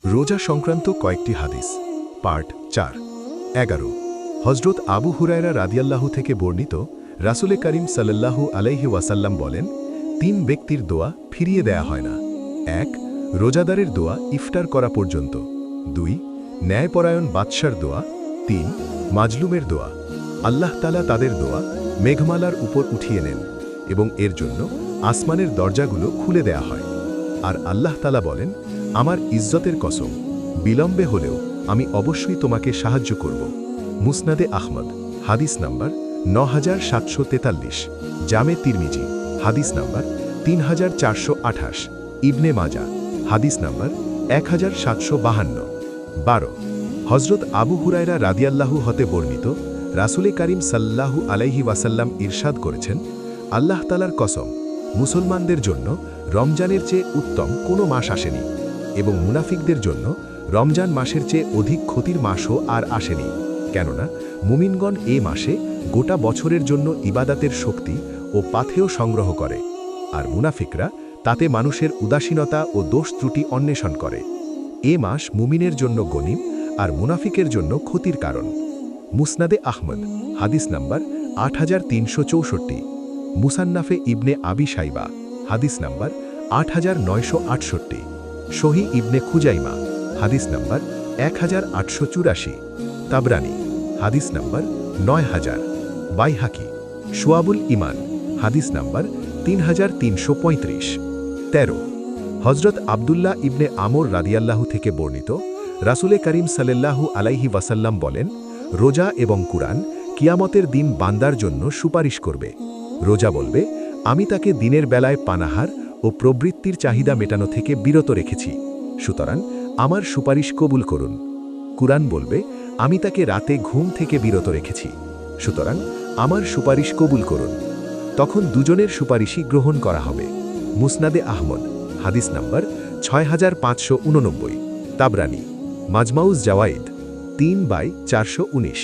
রোজা সংক্রান্ত কয়েকটি হাদিস পার্ট ৪ ১১ হজরত আবু হুরায়রা রাদিয়াল্লাহু থেকে বর্ণিত রাসূলে করিম সাল্লাল্লাহু আলাইহি ওয়াসাল্লাম বলেন, ৩ ব্যক্তির দোয়া ফিরিয়ে দেয়া হয় না। ১ রোজাদারের দোয়া ইফতার করা পর্যন্ত। ২ ন্যায়পরায়ণ বাদশার দোয়া। ৩ মাজলুমের দোয়া। আল্লাহ তাআলা তাদের দোয়া মেঘমালার উপর উঠিয়ে নেন এবং এর জন্য আসমানের দরজাগুলো খুলে দেয়া হয়। আর আল্লাহ তাআলা বলেন, আমার ইজ্জতের কসম, বিলম্বে হলেও আমি অবশ্যই তোমাকে সাহায্য করব। মুসনাদে আহমদ হাদিস নাম্বার ৯৭৪৩, জামে তিরমিজি হাদিস নাম্বার ৩৪২৮, ইবনে মাজা হাদিস নাম্বার ১৭৫২। ১২ হজরত আবু হুরায়রা রাদিয়াল্লাহু হতে বর্ণিত রাসূলে করিম সাল্লাল্লাহু আলাইহি ওয়াসাল্লাম ইরশাদ করেছেন, আল্লাহ তাআলার কসম, মুসলমানদের জন্য রমজানের চেয়ে উত্তম কোনো মাস আসেনি এবং মুনাফিকদের জন্য রমজান মাসের চেয়ে অধিক ক্ষতির মাসও আর আসেনি। কেননা মুমিনগণ এ মাসে গোটা বছরের জন্য ইবাদাতের শক্তি ও পাথেয় সংগ্রহ করে, আর মুনাফিকরা তাতে মানুষের উদাসীনতা ও দোষ ত্রুটি অন্বেষণ করে। এ মাস মুমিনের জন্য গনিম আর মুনাফিকের জন্য ক্ষতির কারণ। মুসনাদে আহমদ হাদিস নাম্বার ৮৩৬৪, মুসান্নাফে ইবনে আবি শাইবা হাদিস নাম্বার ৮৯৬৮, সহি ইবনে খুজাইমা হাদিস নাম্বার ১৮৮৪, তাবরানী হাদিস নাম্বার ৯০০০, বাইহাকি শুআবুল ইমান হাদিস নাম্বার ৩৩৩৫। ১৩ হজরত আবদুল্লাহ ইবনে আমর রাদিয়াল্লাহু থেকে বর্ণিত রাসূলে করিম সাল্লাল্লাহু আলাইহি ওয়াসাল্লাম বলেন, রোজা এবং কুরআন কিয়ামতের দিন বান্দার জন্য সুপারিশ করবে। রোজা বলবে, আমি তাকে দিনের বেলায় পানাহার ও প্রবৃত্তির চাহিদা মেটানো থেকে বিরত রেখেছি, সুতরাং আমার সুপারিশ কবুল করুন। কুরআন বলবে, আমি তাকে রাতে ঘুম থেকে বিরত রেখেছি, সুতরাং আমার সুপারিশ কবুল করুন। তখন দুজনের সুপারিশই গ্রহণ করা হবে। মুসনাদে আহমদ হাদিস নাম্বার ৬৫৮৯, তাবরানী মাজমাউজ জাওয়াইদ ৩/৪১৯।